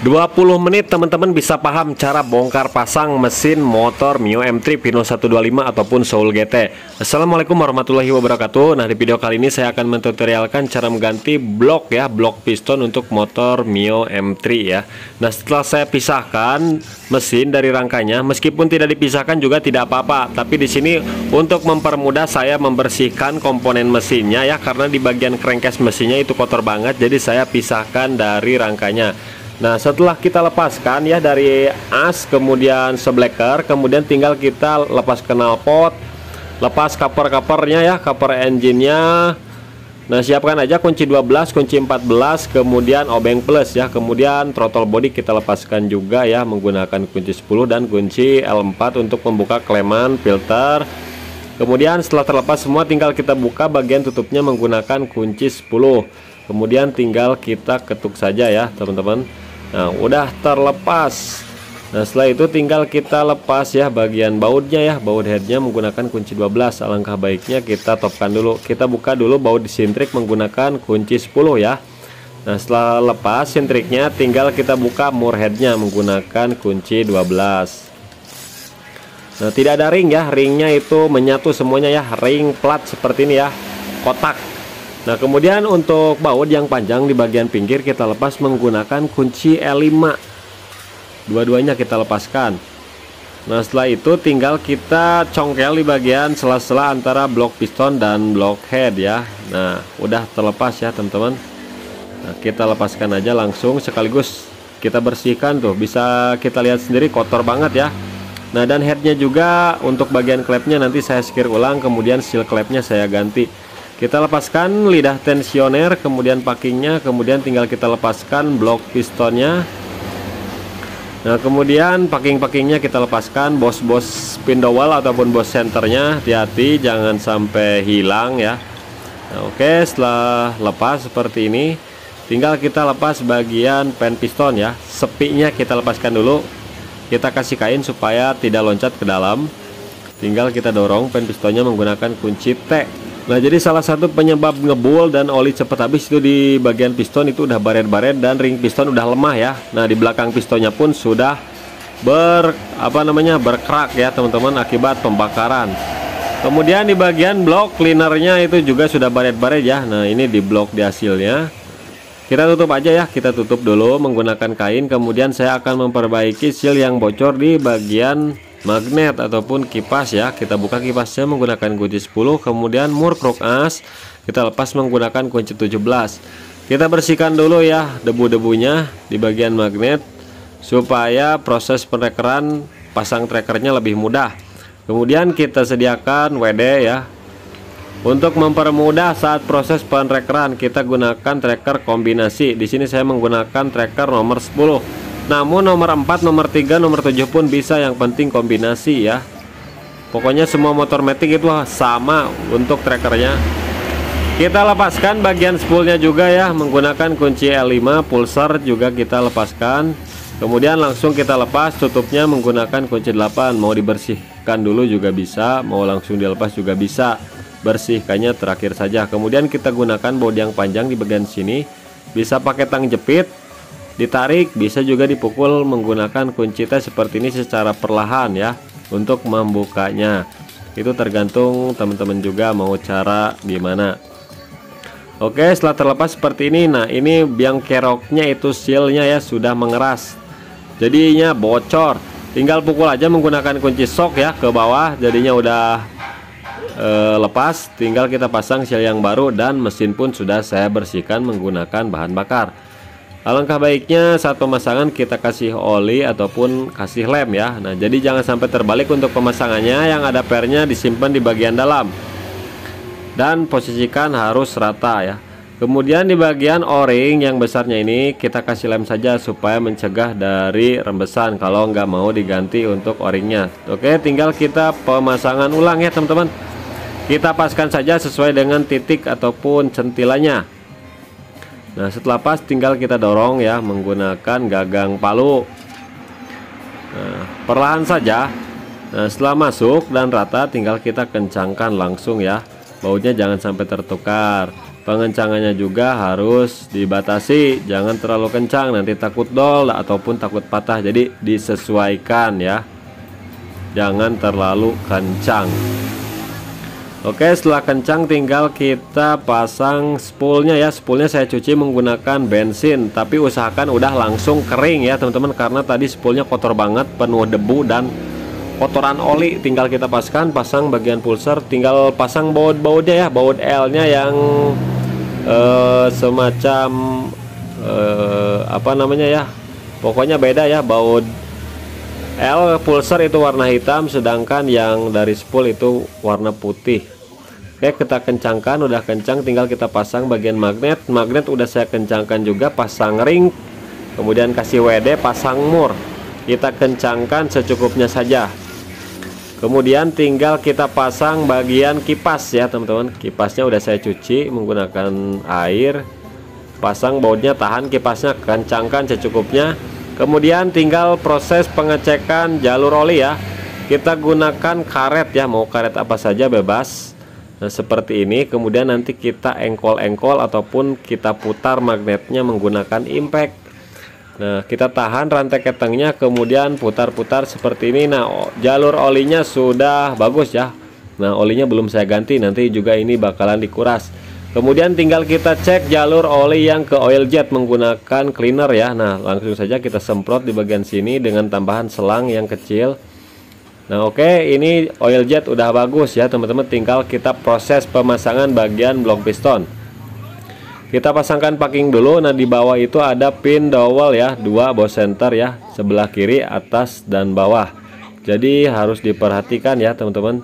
20 menit teman-teman bisa paham cara bongkar pasang mesin motor Mio M3 Pino 125 ataupun Soul GT. Assalamualaikum warahmatullahi wabarakatuh. Nah, di video kali ini saya akan mentutorialkan cara mengganti blok ya, blok piston untuk motor Mio M3 ya. Nah, setelah saya pisahkan mesin dari rangkanya, meskipun tidak dipisahkan juga tidak apa-apa, tapi di sini untuk mempermudah saya membersihkan komponen mesinnya ya, karena di bagian crankcase mesinnya itu kotor banget, jadi saya pisahkan dari rangkanya. Nah, setelah kita lepaskan ya dari as, kemudian sebleker, kemudian tinggal kita lepas knalpot, lepas cover-covernya ya, cover engine-nya. Nah, siapkan aja kunci 12, kunci 14, kemudian obeng plus ya, kemudian throttle body kita lepaskan juga ya menggunakan kunci 10 dan kunci L4 untuk membuka kleman filter. Kemudian setelah terlepas semua, tinggal kita buka bagian tutupnya menggunakan kunci 10. Kemudian tinggal kita ketuk saja ya teman-teman. Nah, udah terlepas. Nah, setelah itu tinggal kita lepas ya bagian bautnya ya, baut headnya menggunakan kunci 12. Alangkah baiknya kita topkan dulu. Kita buka dulu baut disintrik menggunakan kunci 10 ya. Nah, setelah lepas sintriknya, tinggal kita buka mur headnya menggunakan kunci 12. Nah, tidak ada ring ya, ringnya itu menyatu semuanya ya, ring plat seperti ini ya, kotak. Nah, kemudian untuk baut yang panjang di bagian pinggir kita lepas menggunakan kunci L5. Dua-duanya kita lepaskan. Nah, setelah itu tinggal kita congkel di bagian sela-sela antara blok piston dan blok head ya. Nah, udah terlepas ya teman-teman. Nah, kita lepaskan aja langsung sekaligus kita bersihkan tuh. Bisa kita lihat sendiri kotor banget ya. Nah, dan headnya juga untuk bagian klepnya nanti saya skir ulang, kemudian seal klepnya saya ganti. Kita lepaskan lidah tensioner, kemudian packingnya, kemudian tinggal kita lepaskan blok pistonnya. Nah, kemudian packing-packingnya kita lepaskan, bos-bos spindle ataupun bos senternya, hati-hati jangan sampai hilang ya. Nah, oke, setelah lepas seperti ini, tinggal kita lepas bagian pen piston ya, sepinya kita lepaskan dulu. Kita kasih kain supaya tidak loncat ke dalam. Tinggal kita dorong pen pistonnya menggunakan kunci T. Nah, jadi salah satu penyebab ngebul dan oli cepat habis itu di bagian piston itu udah baret-baret dan ring piston udah lemah ya. Nah, di belakang pistonnya pun sudah berkerak ya teman-teman akibat pembakaran. Kemudian di bagian blok cleanernya itu juga sudah baret-baret ya. Nah, ini di blok di hasilnya. Kita tutup aja ya, kita tutup dulu menggunakan kain. Kemudian saya akan memperbaiki seal yang bocor di bagian magnet ataupun kipas ya. Kita buka kipasnya menggunakan kunci 10, kemudian mur krok as kita lepas menggunakan kunci 17. Kita bersihkan dulu ya debu-debunya di bagian magnet supaya proses penrekeran pasang trackernya lebih mudah. Kemudian kita sediakan WD ya. Untuk mempermudah saat proses penrekeran, kita gunakan tracker kombinasi. Di sini saya menggunakan tracker nomor 10. Namun nomor 4, nomor 3, nomor 7 pun bisa, yang penting kombinasi ya. Pokoknya semua motor matic itu sama untuk trackernya. Kita lepaskan bagian spoolnya juga ya menggunakan kunci L5, pulser juga kita lepaskan. Kemudian langsung kita lepas tutupnya menggunakan kunci 8. Mau dibersihkan dulu juga bisa, mau langsung dilepas juga bisa. Bersihkannya terakhir saja. Kemudian kita gunakan baut yang panjang di bagian sini. Bisa pakai tang jepit, ditarik, bisa juga dipukul menggunakan kunci T seperti ini secara perlahan ya untuk membukanya. Itu tergantung teman-teman juga mau cara gimana. Oke, setelah terlepas seperti ini. Nah, ini biang keroknya itu sealnya ya sudah mengeras, jadinya bocor. Tinggal pukul aja menggunakan kunci shock ya ke bawah, jadinya udah lepas. Tinggal kita pasang seal yang baru dan mesin pun sudah saya bersihkan menggunakan bahan bakar. Alangkah baiknya saat pemasangan kita kasih oli ataupun kasih lem ya. Nah, jadi jangan sampai terbalik untuk pemasangannya. Yang ada pernya disimpan di bagian dalam dan posisikan harus rata ya. Kemudian di bagian o-ring yang besarnya ini kita kasih lem saja supaya mencegah dari rembesan kalau nggak mau diganti untuk o-ringnya. Oke, tinggal kita pemasangan ulang ya teman-teman. Kita paskan saja sesuai dengan titik ataupun centilannya. Nah, setelah pas tinggal kita dorong ya menggunakan gagang palu. Nah, perlahan saja. Nah, setelah masuk dan rata tinggal kita kencangkan langsung ya. Bautnya jangan sampai tertukar. Pengencangannya juga harus dibatasi, jangan terlalu kencang nanti takut dol ataupun takut patah. Jadi disesuaikan ya, jangan terlalu kencang. Oke, setelah kencang tinggal kita pasang spoolnya ya. Spoolnya saya cuci menggunakan bensin, tapi usahakan udah langsung kering ya teman-teman, karena tadi spoolnya kotor banget, penuh debu dan kotoran oli. Tinggal kita pasang bagian pulser, tinggal pasang baut-bautnya ya, baut L-nya yang semacam apa namanya ya, pokoknya beda ya. Baut L pulser itu warna hitam, sedangkan yang dari spool itu warna putih. Oke, kita kencangkan, udah kencang tinggal kita pasang bagian magnet. Magnet udah saya kencangkan juga, pasang ring, kemudian kasih WD, pasang mur. Kita kencangkan secukupnya saja. Kemudian tinggal kita pasang bagian kipas ya teman-teman. Kipasnya udah saya cuci menggunakan air. Pasang bautnya, tahan kipasnya, kencangkan secukupnya. Kemudian tinggal proses pengecekan jalur oli ya. Kita gunakan karet ya, mau karet apa saja bebas. Nah seperti ini. Kemudian nanti kita engkol-engkol ataupun kita putar magnetnya menggunakan impact. Nah kita tahan rantai ketengnya, kemudian putar-putar seperti ini. Nah jalur olinya sudah bagus ya. Nah olinya belum saya ganti, nanti juga ini bakalan dikuras. Kemudian tinggal kita cek jalur oli yang ke oil jet menggunakan cleaner ya. Nah langsung saja kita semprot di bagian sini dengan tambahan selang yang kecil. Nah oke, ini oil jet udah bagus ya teman-teman. Tinggal kita proses pemasangan bagian blok piston. Kita pasangkan packing dulu. Nah di bawah itu ada pin dowel ya, 2 bow center ya, sebelah kiri, atas dan bawah. Jadi harus diperhatikan ya teman-teman.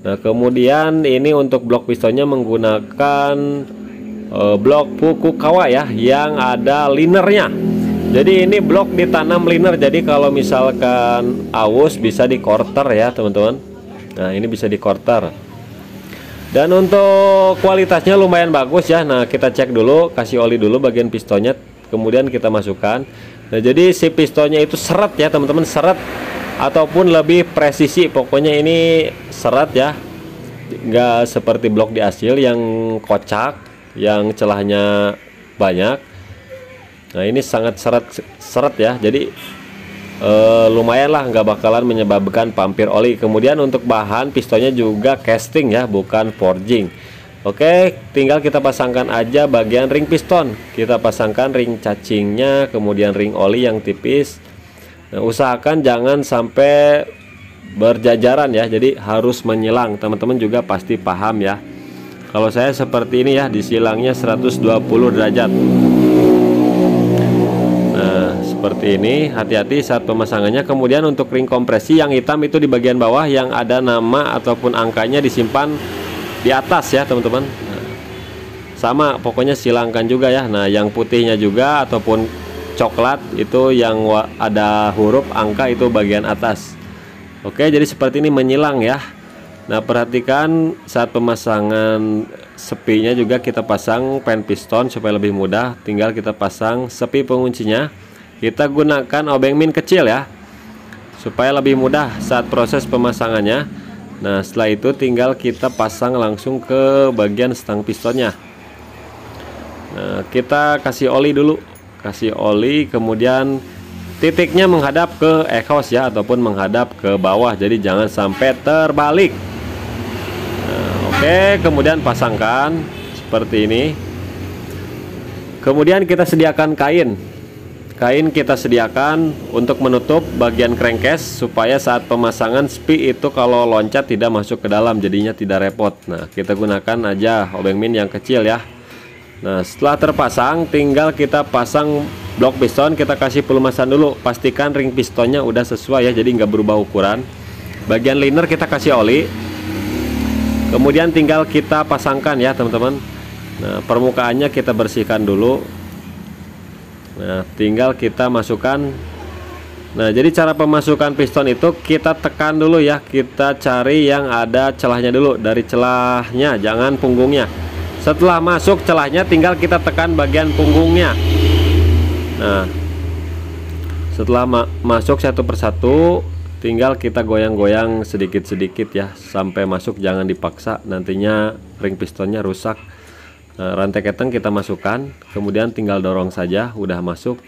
Nah kemudian ini untuk blok pistonnya menggunakan blok Fukuoka ya, yang ada linernya. Jadi ini blok ditanam liner, jadi kalau misalkan aus bisa di quarter ya teman-teman. Nah ini bisa di quarter. Dan untuk kualitasnya lumayan bagus ya. Nah kita cek dulu, kasih oli dulu bagian pistonnya, kemudian kita masukkan. Nah jadi si pistonnya itu seret ya teman-teman, seret ataupun lebih presisi. Pokoknya ini seret ya, nggak seperti blok di asil yang kocak, yang celahnya banyak. Nah ini sangat seret ya, jadi lumayan lah, nggak bakalan menyebabkan pampir oli. Kemudian untuk bahan pistonnya juga casting ya, bukan forging. Oke, tinggal kita pasangkan aja bagian ring piston. Kita pasangkan ring cacingnya, kemudian ring oli yang tipis. Nah, usahakan jangan sampai berjajaran ya, jadi harus menyilang. Teman-teman juga pasti paham ya. Kalau saya seperti ini ya, disilangnya 120 derajat. Seperti ini, hati-hati saat pemasangannya. Kemudian untuk ring kompresi yang hitam itu di bagian bawah yang ada nama ataupun angkanya disimpan di atas ya teman-teman. Nah, sama pokoknya silangkan juga ya. Nah yang putihnya juga ataupun coklat itu yang ada huruf angka itu bagian atas. Oke, jadi seperti ini menyilang ya. Nah perhatikan saat pemasangan sepinya juga kita pasang pen piston supaya lebih mudah. Tinggal kita pasang sepi penguncinya. Kita gunakan obeng min kecil ya, supaya lebih mudah saat proses pemasangannya. Nah setelah itu tinggal kita pasang langsung ke bagian stang pistonnya. Nah kita kasih oli dulu, kasih oli, kemudian titiknya menghadap ke exhaust ya, ataupun menghadap ke bawah, jadi jangan sampai terbalik. Nah, oke, kemudian pasangkan seperti ini. Kemudian kita sediakan kain. Kain kita sediakan untuk menutup bagian crankcase supaya saat pemasangan spi itu kalau loncat tidak masuk ke dalam, jadinya tidak repot. Nah kita gunakan aja obeng min yang kecil ya. Nah setelah terpasang tinggal kita pasang blok piston. Kita kasih pelumasan dulu, pastikan ring pistonnya udah sesuai ya, jadi nggak berubah ukuran. Bagian liner kita kasih oli, kemudian tinggal kita pasangkan ya teman-teman. Nah permukaannya kita bersihkan dulu. Nah tinggal kita masukkan. Nah jadi cara pemasukan piston itu kita tekan dulu ya, kita cari yang ada celahnya dulu, dari celahnya jangan punggungnya. Setelah masuk celahnya tinggal kita tekan bagian punggungnya. Nah setelah masuk satu persatu tinggal kita goyang-goyang sedikit-sedikit ya sampai masuk, jangan dipaksa, nantinya ring pistonnya rusak. Nah, rantai keteng kita masukkan, kemudian tinggal dorong saja, udah masuk.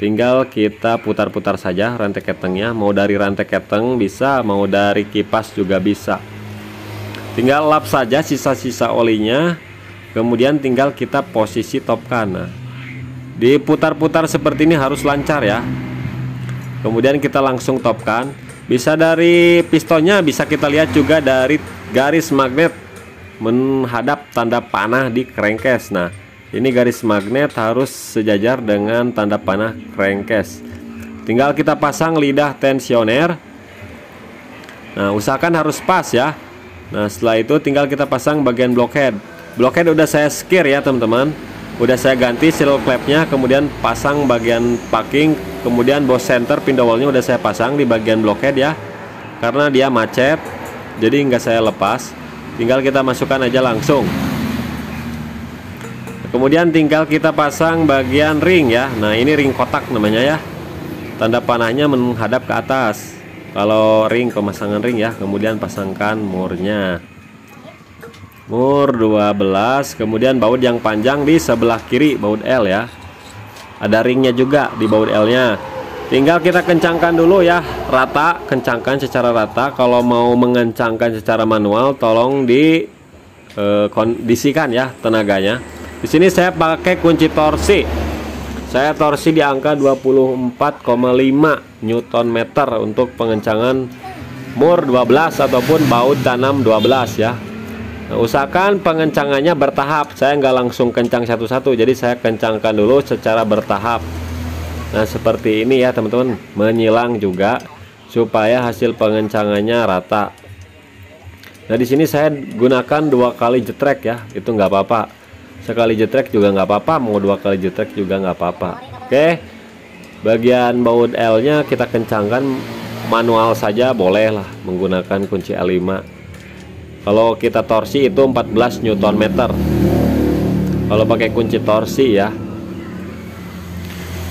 Tinggal kita putar-putar saja rantai ketengnya, mau dari rantai keteng bisa, mau dari kipas juga bisa. Tinggal lap saja sisa-sisa olinya, kemudian tinggal kita posisi topkan. Nah, diputar-putar seperti ini harus lancar ya. Kemudian kita langsung topkan. Bisa dari pistonnya, bisa kita lihat juga dari garis magnet menghadap tanda panah di crankcase. Nah, ini garis magnet harus sejajar dengan tanda panah crankcase. Tinggal kita pasang lidah tensioner. Nah, usahakan harus pas ya. Nah, setelah itu tinggal kita pasang bagian blockhead. Blockhead udah saya skir ya teman-teman. Udah saya ganti seal clamp-nya, kemudian pasang bagian packing, kemudian boss center pindahalnya udah saya pasang di bagian blockhead ya. Karena dia macet, jadi nggak saya lepas. Tinggal kita masukkan aja langsung. Kemudian tinggal kita pasang bagian ring ya. Nah, ini ring kotak namanya ya. Tanda panahnya menghadap ke atas. Kalau ring, pemasangan ring ya. Kemudian pasangkan murnya. Mur 12. Kemudian baut yang panjang di sebelah kiri, baut L ya. Ada ringnya juga di baut L-nya. Tinggal kita kencangkan dulu ya, rata, kencangkan secara rata. Kalau mau mengencangkan secara manual, tolong kondisikan ya tenaganya. Di sini saya pakai kunci torsi. Saya torsi di angka 24,5 Nm untuk pengencangan mur 12 ataupun baut tanam 12 ya. Nah, usahakan pengencangannya bertahap. Saya nggak langsung kencang satu-satu, jadi saya kencangkan dulu secara bertahap. Nah, seperti ini ya teman-teman, menyilang juga supaya hasil pengencangannya rata. Nah, di sini saya gunakan 2 kali jetrek ya, itu nggak apa-apa. Sekali jetrek juga nggak apa-apa, mau 2 kali jetrek juga nggak apa-apa. Oke, bagian baut L nya kita kencangkan manual saja, boleh lah menggunakan kunci L5. Kalau kita torsi itu 14 Nm kalau pakai kunci torsi ya.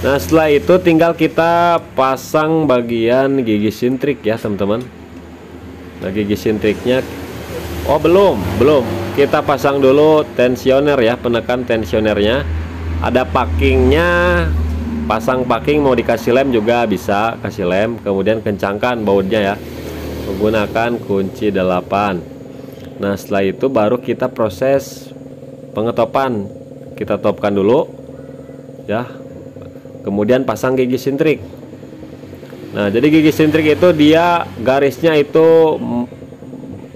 Nah, setelah itu tinggal kita pasang bagian gigi sintrik ya teman-teman. Nah, gigi sintriknya belum kita pasang dulu tensioner ya, penekan tensionernya. Ada packingnya, pasang packing, mau dikasih lem juga bisa kasih lem. Kemudian kencangkan bautnya ya menggunakan kunci 8. Nah, setelah itu baru kita proses pengetopan. Kita topkan dulu ya, kemudian pasang gigi sintrik. Nah, jadi gigi sintrik itu dia garisnya itu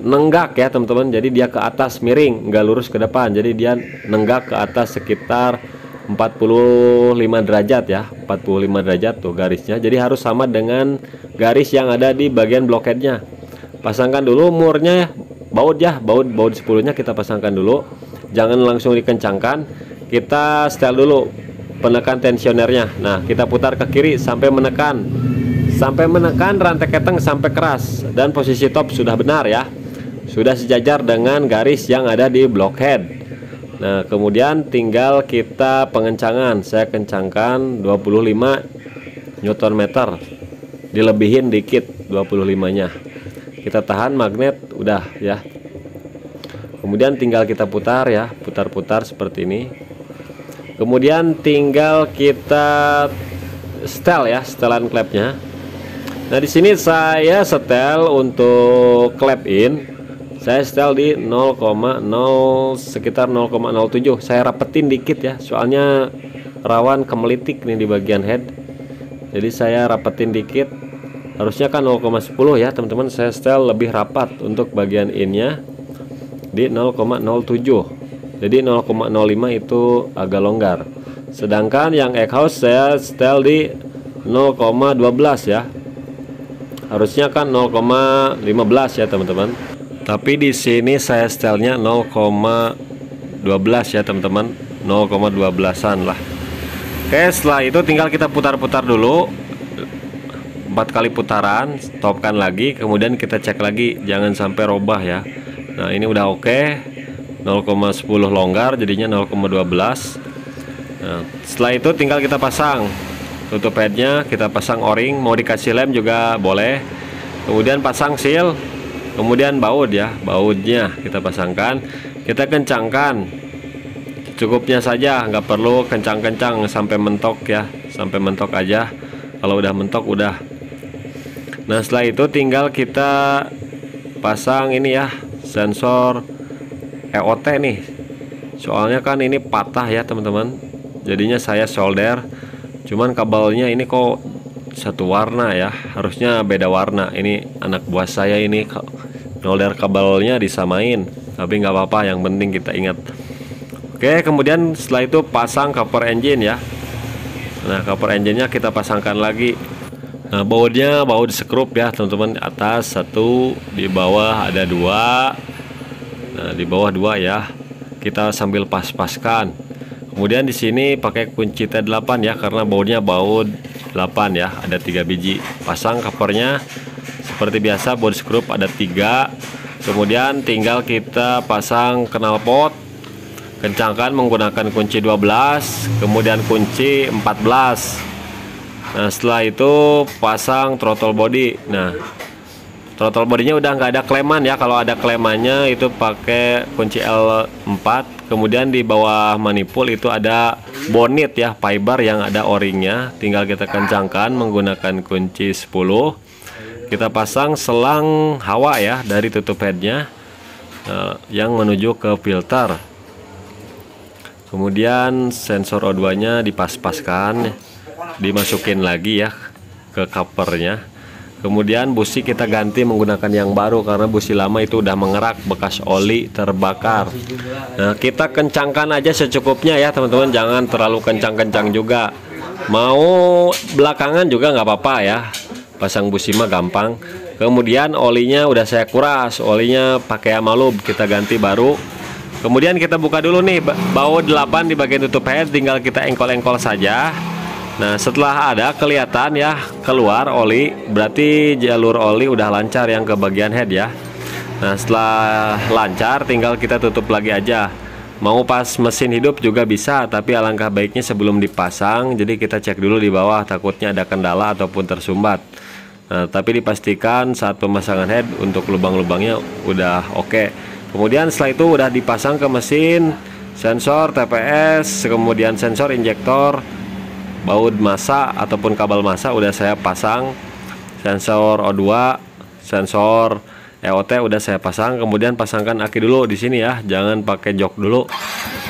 nenggak ya teman-teman, jadi dia ke atas miring, nggak lurus ke depan, jadi dia nenggak ke atas sekitar 45 derajat ya, 45 derajat tuh garisnya. Jadi harus sama dengan garis yang ada di bagian blockheadnya. Pasangkan dulu murnya ya, baut 10 nya kita pasangkan dulu, jangan langsung dikencangkan. Kita setel dulu penekan tensionernya. Nah, kita putar ke kiri sampai menekan rantai keteng sampai keras, dan posisi top sudah benar ya, sudah sejajar dengan garis yang ada di blockhead. Nah, kemudian tinggal kita pengencangan. Saya kencangkan 25 Nm, dilebihin dikit 25 nya. Kita tahan magnet udah ya. Kemudian tinggal kita putar ya, putar-putar seperti ini. Kemudian tinggal kita setel ya, setelan klepnya. Nah, di sini saya setel untuk klep in. Saya setel di 0,0 sekitar 0,07. Saya rapetin dikit ya, soalnya rawan kemelitik nih di bagian head. Jadi saya rapetin dikit. Harusnya kan 0,10 ya teman-teman. Saya setel lebih rapat untuk bagian in-nya di 0,07. Jadi 0,05 itu agak longgar. Sedangkan yang exhaust saya setel di 0,12 ya. Harusnya kan 0,15 ya teman-teman. Tapi di sini saya setelnya 0,12 ya teman-teman, 0,12an lah. Oke, setelah itu tinggal kita putar-putar dulu 4 kali putaran, stopkan lagi, kemudian kita cek lagi, jangan sampai robah ya. Nah, ini udah oke, 0,10 longgar, jadinya 0,12. Nah, setelah itu tinggal kita pasang tutup headnya, kita pasang o-ring, mau dikasih lem juga boleh. Kemudian pasang seal. Kemudian baut ya, bautnya kita pasangkan, kita kencangkan secukupnya saja, nggak perlu kencang-kencang sampai mentok ya, sampai mentok aja. Kalau udah mentok udah. Nah setelah itu tinggal kita pasang ini ya, sensor EOT nih. Soalnya kan ini patah ya teman-teman, jadinya saya solder. Cuman kabelnya ini kok satu warna ya, harusnya beda warna. Ini anak buah saya ini solder kabelnya disamain, tapi nggak apa-apa, yang penting kita ingat. Oke, kemudian setelah itu pasang cover engine ya. Nah cover engine-nya kita pasangkan lagi. Nah bautnya baut skrup ya teman-teman, atas satu, di bawah ada dua. Nah di bawah dua ya, kita sambil pas-paskan. Kemudian di sini pakai kunci T8 ya, karena bautnya baut 8 ya, ada 3 biji. Pasang covernya seperti biasa, baut skrup ada 3. Kemudian tinggal kita pasang knalpot, kencangkan menggunakan kunci 12, kemudian kunci 14. Nah setelah itu pasang throttle body. Nah throttle bodinya udah nggak ada kleman ya, kalau ada klemannya itu pakai kunci L4. Kemudian di bawah manifold itu ada bonnet ya, fiber yang ada o-ringnya, tinggal kita kencangkan menggunakan kunci 10. Kita pasang selang hawa ya dari tutup headnya yang menuju ke filter. Kemudian sensor O2 nya dipas-paskan, dimasukin lagi ya ke covernya. Kemudian busi kita ganti menggunakan yang baru, karena busi lama itu udah mengerak bekas oli terbakar. Nah kita kencangkan aja secukupnya ya teman-teman, jangan terlalu kencang-kencang juga. Mau belakangan juga nggak apa-apa ya, pasang busi mah gampang. Kemudian olinya udah saya kuras, olinya pakai Amalub, kita ganti baru. Kemudian kita buka dulu nih baut 8 di bagian tutup head, tinggal kita engkol-engkol saja. Nah setelah ada kelihatan ya keluar oli, berarti jalur oli udah lancar yang ke bagian head ya. Nah setelah lancar tinggal kita tutup lagi aja. Mau pas mesin hidup juga bisa, tapi alangkah baiknya sebelum dipasang, jadi kita cek dulu di bawah, takutnya ada kendala ataupun tersumbat. Nah tapi dipastikan saat pemasangan head untuk lubang-lubangnya udah oke. Kemudian setelah itu udah dipasang ke mesin, sensor TPS, kemudian sensor injektor, baut massa ataupun kabel massa udah saya pasang, sensor O2, sensor EOT udah saya pasang. Kemudian pasangkan aki dulu di sini ya, jangan pakai jok dulu.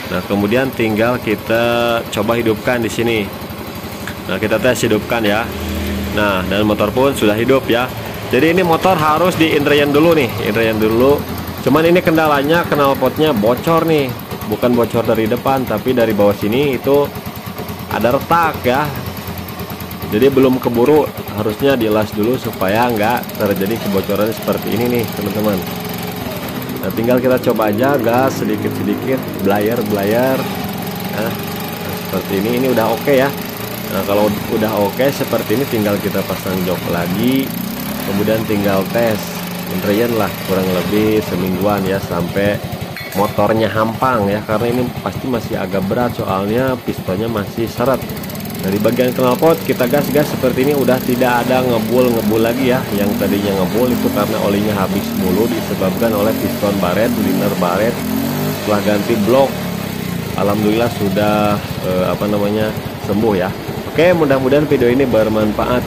Nah kemudian tinggal kita coba hidupkan di sini. Nah kita tes hidupkan ya. Nah dan motor pun sudah hidup ya. Jadi ini motor harus di interior dulu nih, interior dulu. Cuman ini kendalanya knalpotnya bocor nih, bukan bocor dari depan tapi dari bawah sini itu ada retak ya. Jadi belum keburu, harusnya dilas dulu supaya nggak terjadi kebocoran seperti ini nih teman-teman. Nah tinggal kita coba aja gas sedikit-sedikit, blayer nah, seperti ini udah oke ya. Nah kalau udah oke seperti ini tinggal kita pasang jok lagi, kemudian tinggal tes interior lah, kurang lebih semingguan ya sampai motornya hampang ya, karena ini pasti masih agak berat soalnya pistonnya masih seret. Dari bagian knalpot kita gas-gas seperti ini udah tidak ada ngebul lagi ya. Yang tadinya ngebul itu karena olinya habis mulu disebabkan oleh piston baret, liner baret. Setelah ganti blok, alhamdulillah sudah sembuh ya. Oke, mudah-mudahan video ini bermanfaat.